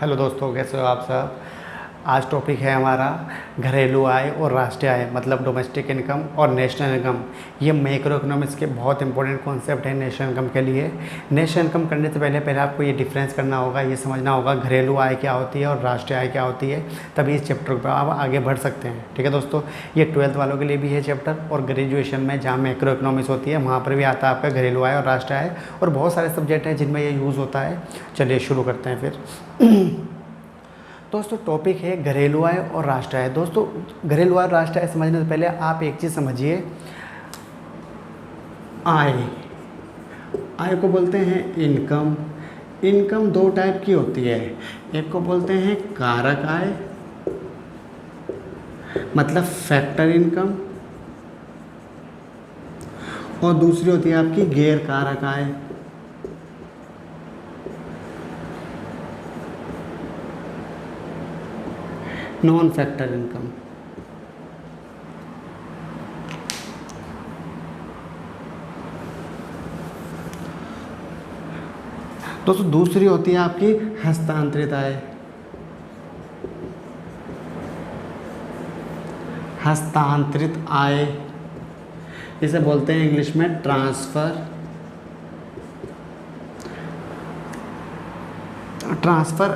Hello दोस्तों, कैसे हो आप सब। आज टॉपिक है हमारा घरेलू आय और राष्ट्रीय आय, मतलब डोमेस्टिक इनकम और नेशनल इनकम। ये मैक्रो इकोनॉमिक्स के बहुत इंपॉर्टेंट कॉन्सेप्ट है नेशनल इनकम के लिए। नेशनल इनकम करने से पहले आपको ये डिफरेंस करना होगा, ये समझना होगा घरेलू आय क्या होती है और राष्ट्रीय आय क्या होती है, तभी इस चैप्टर पर आप आगे बढ़ सकते हैं। ठीक है दोस्तों, ये 12th वालों के लिए भी है चैप्टर, और ग्रेजुएशन में जहाँ मैक्रो इकोनॉमिक्स होती है वहाँ पर भी आता है आपका घरेलू आय और राष्ट्रीय आय, और बहुत सारे सब्जेक्ट हैं जिनमें ये यूज़ होता है। चलिए शुरू करते हैं फिर। दोस्तों टॉपिक है घरेलू आय और राष्ट्रीय आय। दोस्तों घरेलू आय और राष्ट्रीय आय समझने से पहले आप एक चीज़ समझिए, आय आय को बोलते हैं इनकम। इनकम दो टाइप की होती है, एक को बोलते हैं कारक आय, मतलब फैक्टर इनकम, और दूसरी होती है आपकी गैर कारक आय। Non factor income. दोस्तों दूसरी होती है आपकी हस्तांतरित आय। हस्तांतरित आय इसे बोलते हैं इंग्लिश में ट्रांसफर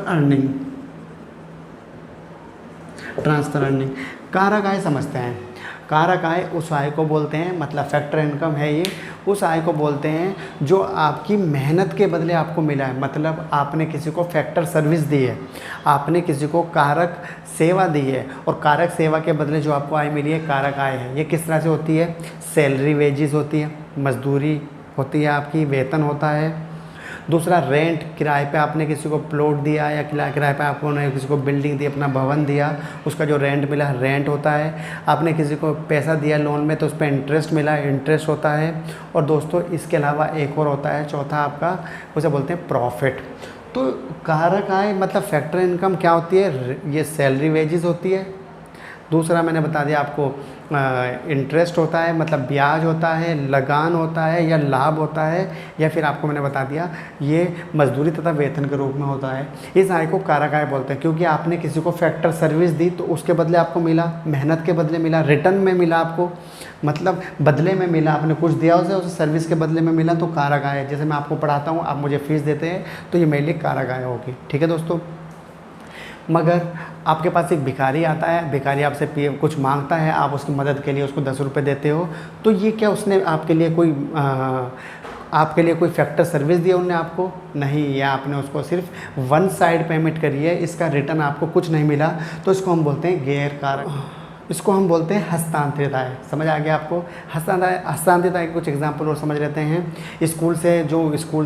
अर्निंग। Transfer earning. कारक आय समझते हैं। कारक आय उस आय को बोलते हैं, मतलब फैक्टर इनकम है ये, उस आय को बोलते हैं जो आपकी मेहनत के बदले आपको मिला है। मतलब आपने किसी को फैक्टर सर्विस दी है, आपने किसी को कारक सेवा दी है, और कारक सेवा के बदले जो आपको आय मिली है कारक आय है। ये किस तरह से होती है? सैलरी वेजेस होती है, मजदूरी होती है, आपकी वेतन होता है। दूसरा रेंट, किराए पे आपने किसी को प्लॉट दिया, या किराए पे आपने किसी को बिल्डिंग दी, अपना भवन दिया, उसका जो रेंट मिला रेंट होता है। आपने किसी को पैसा दिया लोन में तो उस पर इंटरेस्ट मिला, इंटरेस्ट होता है। और दोस्तों इसके अलावा एक और होता है चौथा आपका, उसे बोलते हैं प्रॉफिट। तो कारक आय मतलब फैक्टर इनकम क्या होती है? ये सैलरी वेजेस होती है। दूसरा मैंने बता दिया आपको इंटरेस्ट होता है, मतलब ब्याज होता है, लगान होता है, या लाभ होता है, या फिर आपको मैंने बता दिया ये मजदूरी तथा वेतन के रूप में होता है। इस आय को कारक आय बोलते हैं, क्योंकि आपने किसी को फैक्टर सर्विस दी तो उसके बदले आपको मिला, मेहनत के बदले मिला, रिटर्न में मिला आपको, मतलब बदले में मिला, आपने कुछ दिया उसे सर्विस के बदले में मिला, तो कारक आय। जैसे मैं आपको पढ़ाता हूँ, आप मुझे फीस देते हैं, तो ये मेरे लिए कारक आय होगी। ठीक है दोस्तों। मगर आपके पास एक भिखारी आता है, भिखारी आपसे कुछ मांगता है, आप उसकी मदद के लिए उसको 10 रुपये देते हो, तो ये क्या उसने आपके लिए कोई फैक्टर सर्विस दिया उनने आपको? नहीं, या आपने उसको सिर्फ वन साइड पेमेंट करी है, इसका रिटर्न आपको कुछ नहीं मिला, तो इसको हम बोलते हैं गैर कारक। इसको हम बोलते हैं हस्तांतरित आय। समझ आ गया आपको? हस्तांतरित आय के कुछ एग्जांपल और समझ लेते हैं। स्कूल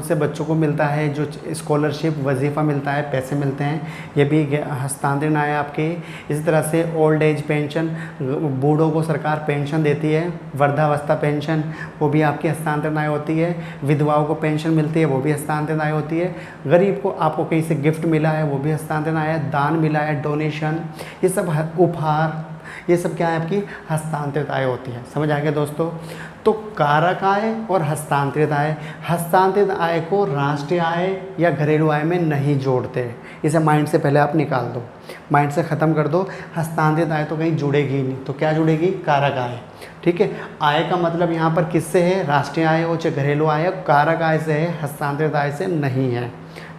से बच्चों को मिलता है, जो स्कॉलरशिप वजीफ़ा मिलता है, पैसे मिलते हैं, ये भी हस्तांतरण आय आपके। इसी तरह से ओल्ड एज पेंशन, बूढ़ों को सरकार पेंशन देती है, वृद्धावस्था पेंशन, वो भी आपकी हस्तांतरण आय होती है। विधवाओं को पेंशन मिलती है, वो भी हस्तांतरण आय होती है। गरीब को आपको कहीं से गिफ्ट मिला है, वो भी हस्तांतरण आय है। दान मिला है, डोनेशन, ये सब उपहार, ये सब क्या है? आपकी हस्तांतरित आय होती है। समझ आ गया दोस्तों? तो कारक आय और हस्तांतरित आय। हस्तांतरित आय को राष्ट्रीय आय या घरेलू आय में नहीं जोड़ते, इसे माइंड से पहले आप निकाल दो, माइंड से ख़त्म कर दो। हस्तांतरित आय तो कहीं जुड़ेगी ही नहीं, तो क्या जुड़ेगी? कारक आय। ठीक है। आय का मतलब यहाँ पर किससे है? राष्ट्रीय आय हो चाहे घरेलू आय, कारक आय से है, हस्तांतरित आय से नहीं है।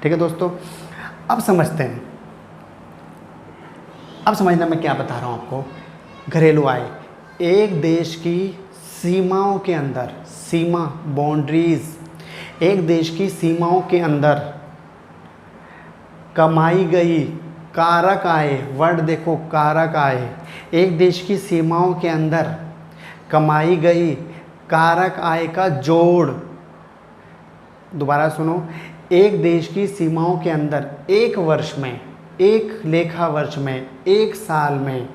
ठीक है दोस्तों। अब समझते हैं, अब समझना मैं क्या बता रहा हूँ आपको। घरेलू आय एक देश की सीमाओं के अंदर, सीमा बाउंड्रीज, एक देश की सीमाओं के अंदर कमाई गई कारक आय। वर्ड देखो, कारक आय। एक देश की सीमाओं के अंदर कमाई गई कारक आय का जोड़। दोबारा सुनो, एक देश की सीमाओं के अंदर एक वर्ष में, एक लेखा वर्ष में, एक साल में,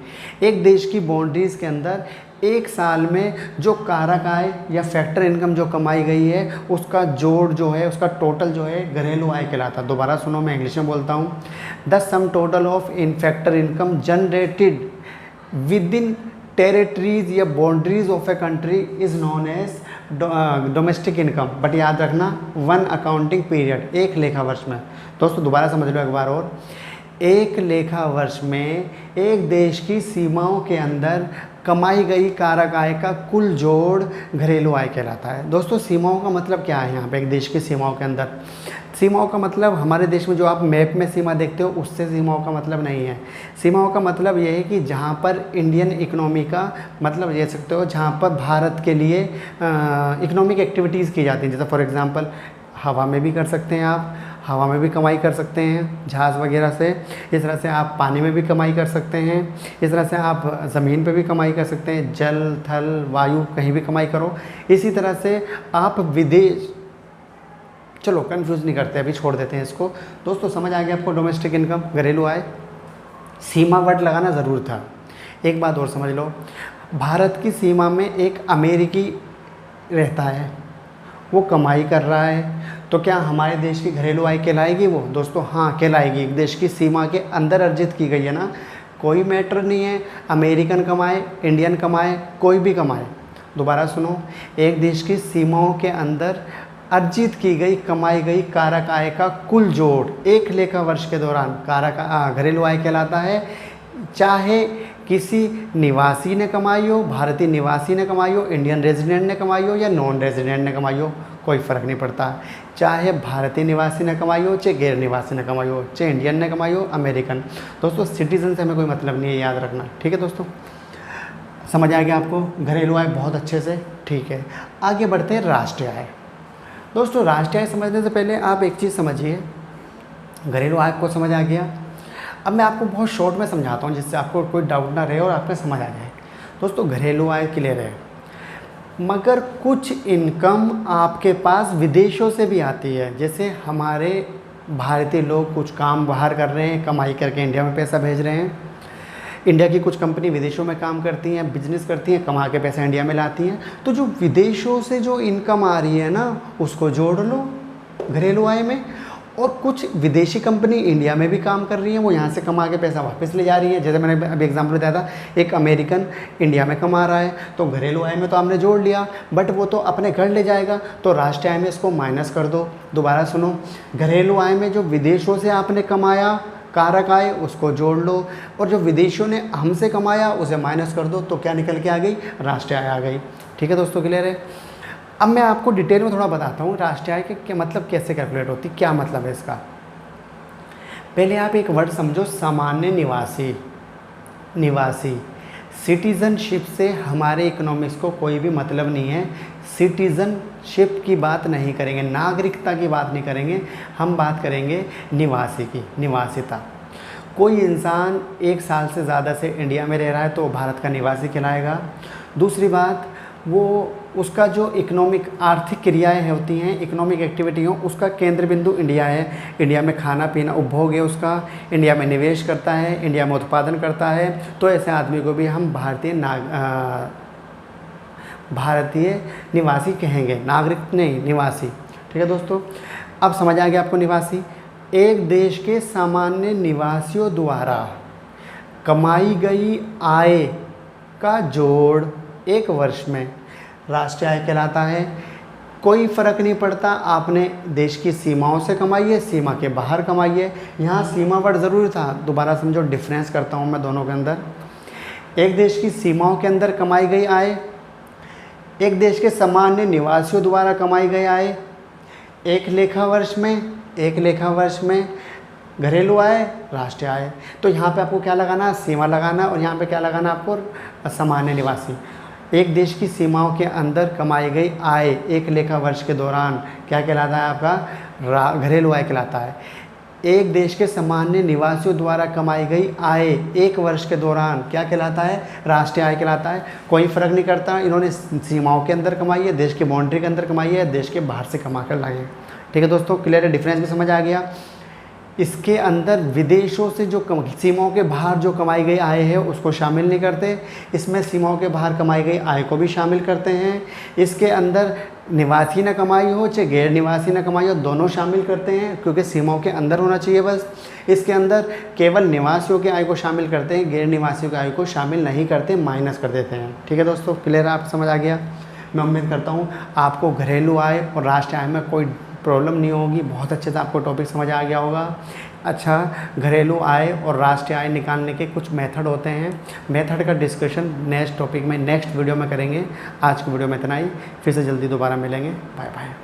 एक देश की बाउंड्रीज़ के अंदर एक साल में जो कारक आय या फैक्टर इनकम जो कमाई गई है, उसका जोड़ जो है, उसका टोटल जो है घरेलू आय कहलाता है। दोबारा सुनो, मैं इंग्लिश में बोलता हूँ। The sum total of in factor income generated within territories या boundaries of a country is known as domestic income. But याद रखना, वन अकाउंटिंग पीरियड, एक लेखा वर्ष में। दोस्तों दोबारा समझ लो एक बार और। एक लेखा वर्ष में एक देश की सीमाओं के अंदर कमाई गई कारक आय का कुल जोड़ घरेलू आय कहलाता है। दोस्तों सीमाओं का मतलब क्या है यहाँ पे, एक देश की सीमाओं के अंदर? सीमाओं का मतलब हमारे देश में जो आप मैप में सीमा देखते हो उससे सीमाओं का मतलब नहीं है। सीमाओं का मतलब ये है कि जहाँ पर इंडियन इकोनॉमी का मतलब ले सकते हो, जहाँ पर भारत के लिए इकोनॉमिक एक्टिविटीज़ की जाती हैं। जैसे फॉर एग्ज़ाम्पल हवा में भी कर सकते हैं, आप हवा में भी कमाई कर सकते हैं जहाज़ वगैरह से। इस तरह से आप पानी में भी कमाई कर सकते हैं। इस तरह से आप ज़मीन पे भी कमाई कर सकते हैं, जल थल वायु कहीं भी कमाई करो। इसी तरह से आप विदेश, चलो कंफ्यूज नहीं करते, अभी छोड़ देते हैं इसको। दोस्तों समझ आ गया आपको डोमेस्टिक इनकम, घरेलू आय? सीमा वर्ड लगाना ज़रूर था। एक बात और समझ लो, भारत की सीमा में एक अमेरिकी रहता है, वो कमाई कर रहा है, तो क्या हमारे देश की घरेलू आय कहलाएगी वो? दोस्तों हाँ कहलाएगी। एक देश की सीमा के अंदर अर्जित की गई है ना, कोई मैटर नहीं है अमेरिकन कमाए इंडियन कमाए कोई भी कमाए। दोबारा सुनो, एक देश की सीमाओं के अंदर अर्जित की गई कमाई गई कारक आय का कुल जोड़ एक लेखा वर्ष के दौरान घरेलू आय कहलाता है। चाहे किसी निवासी ने कमाई हो, भारतीय निवासी ने कमाई हो, इंडियन रेजिडेंट ने कमाई हो या नॉन रेजिडेंट ने कमाई हो, कोई फ़र्क नहीं पड़ता। चाहे भारतीय निवासी ने कमाई हो, चाहे गैर निवासी ने कमाई हो, चाहे इंडियन ने कमाई हो, अमेरिकन। दोस्तों सिटीजन से हमें कोई मतलब नहीं है, याद रखना, ठीक है दोस्तों? समझ आ गया आपको घरेलू आय बहुत अच्छे से? ठीक है, आगे बढ़ते हैं राष्ट्रीय आय। दोस्तों राष्ट्रीय आय समझने से पहले आप एक चीज़ समझिए, घरेलू आय को समझ आ गया। अब मैं आपको बहुत शॉर्ट में समझाता हूँ जिससे आपको कोई डाउट ना रहे और आपको समझ आ जाए। दोस्तों घरेलू आय क्लियर है, मगर कुछ इनकम आपके पास विदेशों से भी आती है। जैसे हमारे भारतीय लोग कुछ काम बाहर कर रहे हैं, कमाई करके इंडिया में पैसा भेज रहे हैं। इंडिया की कुछ कंपनी विदेशों में काम करती हैं, बिजनेस करती हैं, कमा के पैसा इंडिया में लाती हैं। तो जो विदेशों से जो इनकम आ रही है ना, उसको जोड़ लो घरेलू आय में। और कुछ विदेशी कंपनी इंडिया में भी काम कर रही है, वो यहाँ से कमा के पैसा वापस ले जा रही है। जैसे मैंने अभी एग्जांपल बताया था, एक अमेरिकन इंडिया में कमा रहा है, तो घरेलू आय में तो आपने जोड़ लिया, बट वो तो अपने घर ले जाएगा, तो राष्ट्रीय आय में इसको माइनस कर दो। दोबारा सुनो, घरेलू आय में जो विदेशों से आपने कमाया कारक आय उसको जोड़ लो, और जो विदेशियों ने हमसे कमाया उसे माइनस कर दो, तो क्या निकल के आ गई? राष्ट्रीय आय आ गई। ठीक है दोस्तों, क्लियर है? अब मैं आपको डिटेल में थोड़ा बताता हूँ राष्ट्रीय आय के मतलब कैसे कैलकुलेट होती, क्या मतलब है इसका। पहले आप एक वर्ड समझो, सामान्य निवासी। निवासी, सिटीज़नशिप से हमारे इकोनॉमिक्स को कोई भी मतलब नहीं है। सिटीज़नशिप की बात नहीं करेंगे, नागरिकता की बात नहीं करेंगे, हम बात करेंगे निवासी की, निवासिता। कोई इंसान 1 साल से ज़्यादा से इंडिया में रह रहा है तो भारत का निवासी कहलाएगा। दूसरी बात, वो उसका जो इकोनॉमिक आर्थिक क्रियाएं होती हैं, इकोनॉमिक एक्टिविटी हो, उसका केंद्र बिंदु इंडिया है। इंडिया में खाना पीना उपभोग है उसका, इंडिया में निवेश करता है, इंडिया में उत्पादन करता है, तो ऐसे आदमी को भी हम भारतीय निवासी कहेंगे, नागरिक नहीं, निवासी। ठीक है दोस्तों, अब समझ आ गया आपको निवासी। एक देश के सामान्य निवासियों द्वारा कमाई गई आय का जोड़ एक वर्ष में राष्ट्रीय आय कहलाता है। कोई फ़र्क नहीं पड़ता आपने देश की सीमाओं से कमाई है, सीमा के बाहर कमाई है। यहाँ सीमा वर्ड ज़रूरी था, दोबारा समझो, डिफरेंस करता हूँ मैं दोनों के अंदर। एक देश की सीमाओं के अंदर कमाई गई आय, एक देश के सामान्य निवासियों द्वारा कमाई गई आय, एक लेखा वर्ष में घरेलू आय, राष्ट्रीय आय। तो यहाँ पे आपको क्या लगाना, सीमा लगाना, और यहाँ पे क्या लगाना आपको, सामान्य निवासी। एक देश की सीमाओं के अंदर कमाई गई आय एक लेखा वर्ष के दौरान क्या कहलाता है आपका, घरेलू आय कहलाता है। एक देश के सामान्य निवासियों द्वारा कमाई गई आय एक वर्ष के दौरान क्या कहलाता है, राष्ट्रीय आय कहलाता है। कोई फ़र्क नहीं करता इन्होंने सीमाओं के अंदर कमाई है, देश के बाउंड्री के अंदर कमाई है, देश के बाहर से कमा कर लाए। ठीक है दोस्तों, क्लियर है? डिफरेंस भी समझ आ गया। इसके अंदर विदेशों से जो सीमाओं के बाहर जो कमाई गई आय है उसको शामिल नहीं करते, इसमें सीमाओं के बाहर कमाई गई आय को भी शामिल करते हैं। इसके अंदर निवासी न कमाई हो चाहे गैर निवासी न कमाई हो, दोनों शामिल करते हैं, क्योंकि सीमाओं के अंदर होना चाहिए बस। इसके अंदर केवल निवासियों के आय को शामिल करते हैं, गैर निवासियों के आय को शामिल नहीं करते, माइनस कर देते हैं। ठीक है दोस्तों, क्लियर? आप समझ आ गया। मैं उम्मीद करता हूँ आपको घरेलू आय और राष्ट्रीय आय में कोई प्रॉब्लम नहीं होगी। बहुत अच्छे से आपको टॉपिक समझ आ गया होगा। अच्छा, घरेलू आय और राष्ट्रीय आय निकालने के कुछ मेथड होते हैं। मेथड का डिस्कशन नेक्स्ट टॉपिक में, नेक्स्ट वीडियो में करेंगे। आज की वीडियो में इतना ही, फिर से जल्दी दोबारा मिलेंगे। Bye bye.